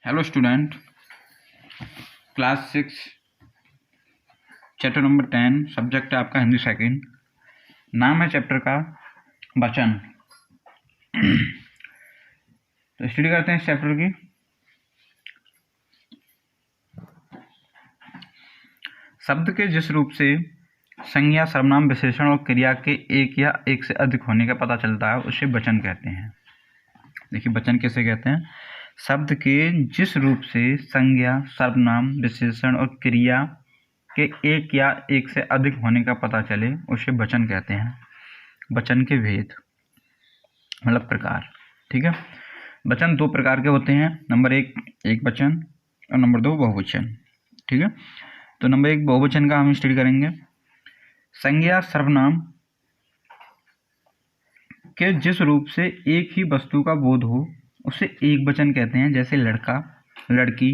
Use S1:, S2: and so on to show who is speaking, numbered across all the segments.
S1: Hello student, class 6 chapter number 10 subject है आपका Hindi second. नाम है चैप्टर का वचन। तो स्टडी करते हैं इस चैप्टर की। शब्द के जिस रूप से संज्ञा, सर्वनाम, विशेषण और क्रिया के एक या एक से अधिक होने का पता चलता है उसे वचन कहते हैं। देखिए वचन कैसे कहते हैं। शब्द के जिस रूप से संज्ञा, सर्वनाम, विशेषण और क्रिया के एक या एक से अधिक होने का पता चले उसे वचन कहते हैं। वचन के भेद मतलब प्रकार, ठीक है। वचन दो प्रकार के होते हैं। नंबर एक वचन और नंबर 2 बहुवचन, ठीक है। तो नंबर 1 बहुवचन का हम स्टडी करेंगे। संज्ञा, सर्वनाम के जिस रूप से एक ही वस्तु का बोध हो उसे एक वचन कहते हैं। जैसे लड़का, लड़की,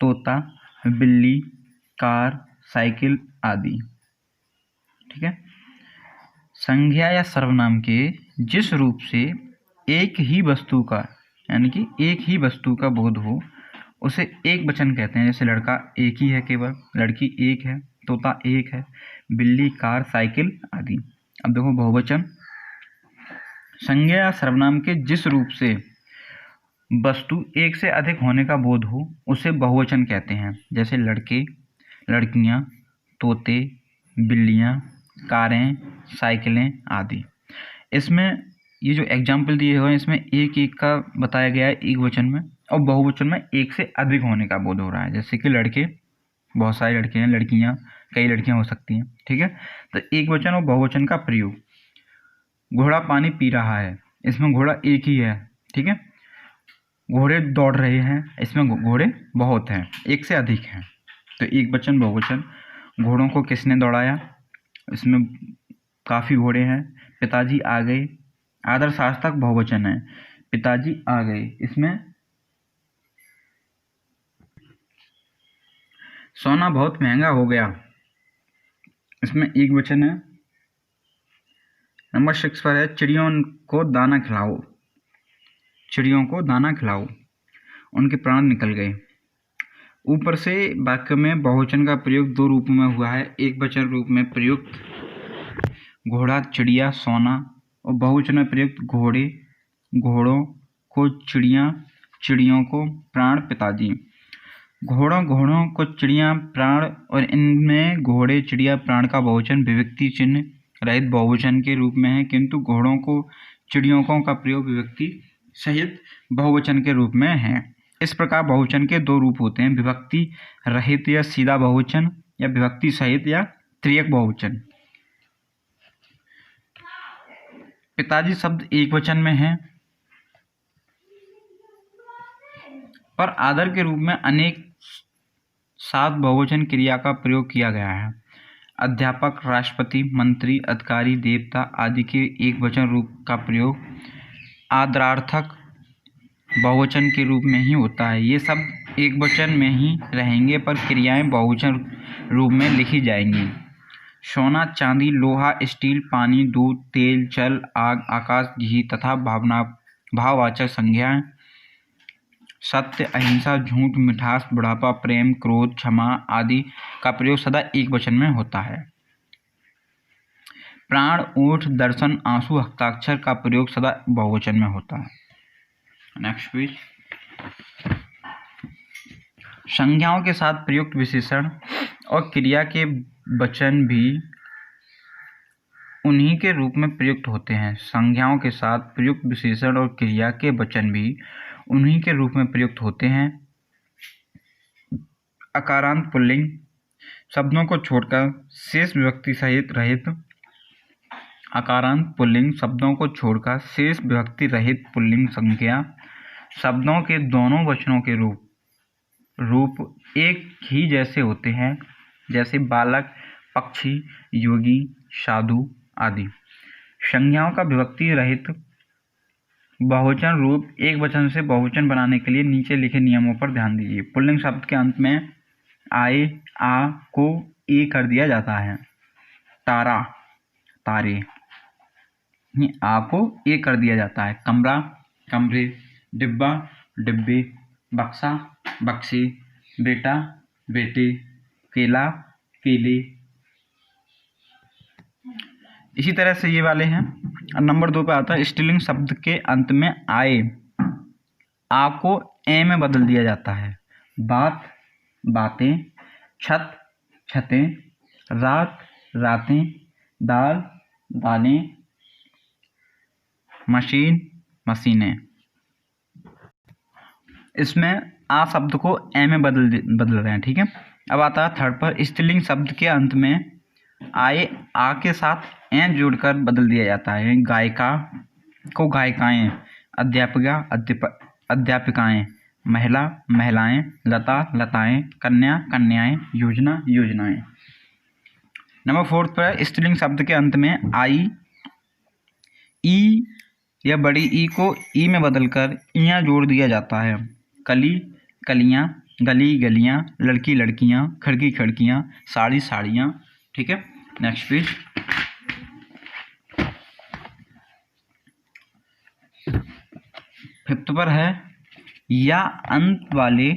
S1: तोता, बिल्ली, कार, साइकिल आदि, ठीक है। संज्ञा या सर्वनाम के जिस रूप से एक ही वस्तु का यानी कि एक ही वस्तु का बोध हो उसे एक वचन कहते हैं। जैसे लड़का एक ही है केवल, लड़की एक है, तोता एक है, बिल्ली, कार, साइकिल आदि। अब देखो बहुवचन। संज्ञा या सर्वनाम के जिस रूप से वस्तु एक से अधिक होने का बोध हो उसे बहुवचन कहते हैं। जैसे लड़के, लड़कियां, तोते, बिल्लियां, कारें, साइकिलें आदि। इसमें ये जो एग्जाम्पल दिए हुए हैं इसमें एक एक का बताया गया है एक वचन में, और बहुवचन में एक से अधिक होने का बोध हो रहा है। जैसे कि लड़के, बहुत सारे लड़के हैं, लड़कियां, कई लड़कियां हो सकती हैं, ठीक है। तो एक वचन और बहुवचन का प्रयोग। घोड़ा पानी पी रहा है, इसमें घोड़ा एक ही है, ठीक है। घोड़े दौड़ रहे हैं, इसमें घोड़े बहुत हैं, एक से अधिक हैं। तो एक वचन बहुवचन। घोड़ों को किसने दौड़ाया, इसमें काफ़ी घोड़े हैं। पिताजी आ गए, आदर्शार्थक बहुवचन है। पिताजी आ गए, इसमें सोना बहुत महंगा हो गया, इसमें एक वचन है। नंबर 6 पर है चिड़ियों को दाना खिलाओ। चिड़ियों को दाना खिलाओ, उनके प्राण निकल गए। ऊपर से वाक्य में बहुवचन का प्रयोग दो रूपों में हुआ है। एक वचन रूप में प्रयुक्त घोड़ा, चिड़िया, सोना, और बहुवचन में प्रयुक्त घोड़े, घोड़ों को, चिड़िया, चिड़ियों को, प्राण, पिताजी। घोड़ों को, चिड़िया, प्राण, और इनमें घोड़े, चिड़िया, प्राण का बहुवचन विभक्ति चिन्ह रहित बहुवचन के रूप में है, किंतु घोड़ों को, चिड़ियों को का प्रयोग विभक्ति सहित बहुवचन के रूप में है। इस प्रकार बहुवचन के दो रूप होते हैं, विभक्ति रहित या सीधा बहुवचन, या विभक्ति सहित या त्रियक बहुवचन। पिताजी शब्द एक वचन में है, पर आदर के रूप में अनेक सात बहुवचन क्रिया का प्रयोग किया गया है। अध्यापक, राष्ट्रपति, मंत्री, अधिकारी, देवता आदि के एक वचन रूप का प्रयोग आदरार्थक बहुवचन के रूप में ही होता है। ये सब एक वचन में ही रहेंगे पर क्रियाएं बहुवचन रूप में लिखी जाएंगी। सोना, चांदी, लोहा, स्टील, पानी, दूध, तेल, जल, आग, आकाश, घी तथा भाववाचक संज्ञाएं सत्य, अहिंसा, झूठ, मिठास, बुढ़ापा, प्रेम, क्रोध, क्षमा आदि का प्रयोग सदा एक वचन में होता है। प्राण, ओठ, दर्शन, आंसू, हस्ताक्षर का प्रयोग सदा बहुवचन में होता है। Next page. संज्ञाओं के साथ प्रयुक्त विशेषण और क्रिया के वचन भी उन्हीं के रूप में प्रयुक्त होते हैं। संज्ञाओं के साथ प्रयुक्त विशेषण और क्रिया के वचन भी उन्हीं के रूप में प्रयुक्त होते हैं। अकारांत पुल्लिंग शब्दों को छोड़कर शेष विभक्ति सहित रहित अकारांत पुल्लिंग शब्दों को छोड़कर शेष विभक्ति रहित पुल्लिंग संज्ञा शब्दों के दोनों वचनों के रूप एक ही जैसे होते हैं। जैसे बालक, पक्षी, योगी, साधु आदि। संज्ञाओं का विभक्ति रहित बहुवचन रूप एक वचन से बहुवचन बनाने के लिए नीचे लिखे नियमों पर ध्यान दीजिए। पुल्लिंग शब्द के अंत में आए, आ को ए कर दिया जाता है। तारा, तारे, आ को ए कर दिया जाता है। कमरा, कमरे, डिब्बा, डिब्बे, बक्सा, बक्से, बेटा, बेटे, केला, केले। इसी तरह से ये वाले हैं। नंबर 2 पे आता है स्त्रीलिंग शब्द के अंत में आए आ को ए में बदल दिया जाता है। बात, बातें, छत, छतें, रात, रातें, दाल, दालें, मशीन, मशीनें। इसमें आ शब्द को ए में बदल रहे हैं, ठीक है। अब आता है थर्ड पर स्त्रीलिंग शब्द के अंत में आए आ के साथ ए जोड़कर बदल दिया जाता है। गायिका को गायिकाएं, अध्यापिका अध्यापिकाएं, महिला महिलाएं, लता लताएं, कन्या कन्याएं, योजना योजनाएं। नंबर 4 पर स्त्रीलिंग शब्द के अंत में आई ई या बड़ी ई को ई में बदलकर इया जोड़ दिया जाता है। कली कलियां, गली गलियां, लड़की लड़कियां, खिड़की खिड़कियां, साड़ी साड़ियां, ठीक है। Next page. फिफ्थ पर है या अंत वाले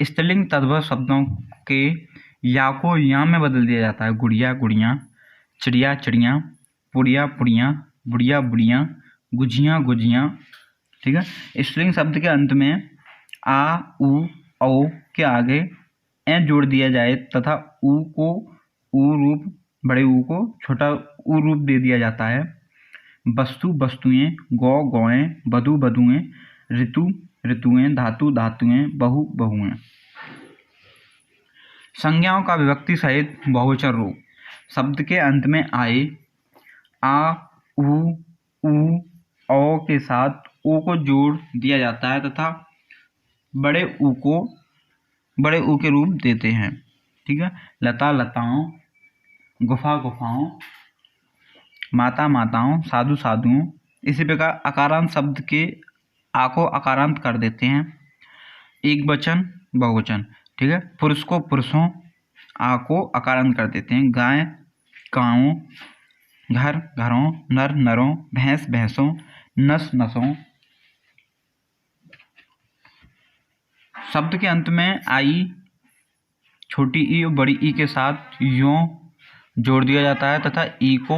S1: स्त्रीलिंग तद्भव शब्दों के या को या में बदल दिया जाता है। गुड़िया गुड़ियाँ, चिड़िया चिड़ियाँ, पुड़िया पुड़ियाँ, बुढ़िया बुढ़ियाँ, गुजियाँ गुजियाँ, ठीक है। स्त्रीलिंग शब्द के अंत में आ उ औ के आगे ए जोड़ दिया जाए तथा उ को उ रूप, बड़े उ को छोटा उ रूप दे दिया जाता है। वस्तु वस्तुएं, गौ गौएं, बधु बधुएं, ऋतु ऋतुएं, धातु धातुएं, बहु बहुएं। संज्ञाओं का विभक्ति सहित बहुवचन रूप शब्द के अंत में आए आ उ औ के साथ ओ को जोड़ दिया जाता है तथा बड़े ऊ के रूप देते हैं, ठीक है। लता लताओं, गुफा गुफाओं, माता माताओं, साधु साधुओं। इसी प्रकार अकारांत शब्द के आ को अकारांत कर देते हैं। एक वचन बहुवचन, ठीक है। पुरुष को पुरुषों, आ को अकारांत कर देते हैं। गाय गायों, घर घरों, नर नरों, भैंस भैंसों, नस नसों। शब्द के अंत में आई छोटी ई और बड़ी ई के साथ यों जोड़ दिया जाता है तथा ई को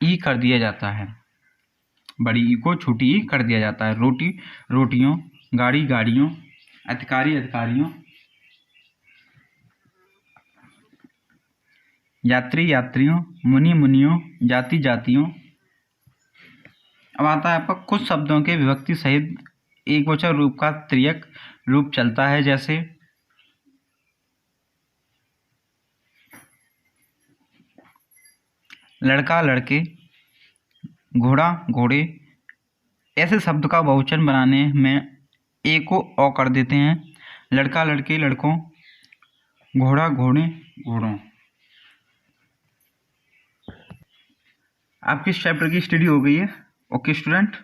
S1: ई कर दिया जाता है। बड़ी ई को छोटी ई कर दिया जाता है। रोटी रोटियों, गाड़ी गाड़ियों, अधिकारी अधिकारियों, यात्री यात्रियों, मुनि मुनियों, जाति जातियों। अब आता है आपका कुछ शब्दों के विभक्ति सहित एक वचन रूप का त्रियक रूप चलता है, जैसे लड़का लड़के, घोड़ा घोड़े। ऐसे शब्द का बहुवचन बनाने में ए को औ कर देते हैं। लड़का लड़के लड़कों, घोड़ा घोड़े घोड़ों। आपकी इस चैप्टर की स्टडी हो गई है। Okay student.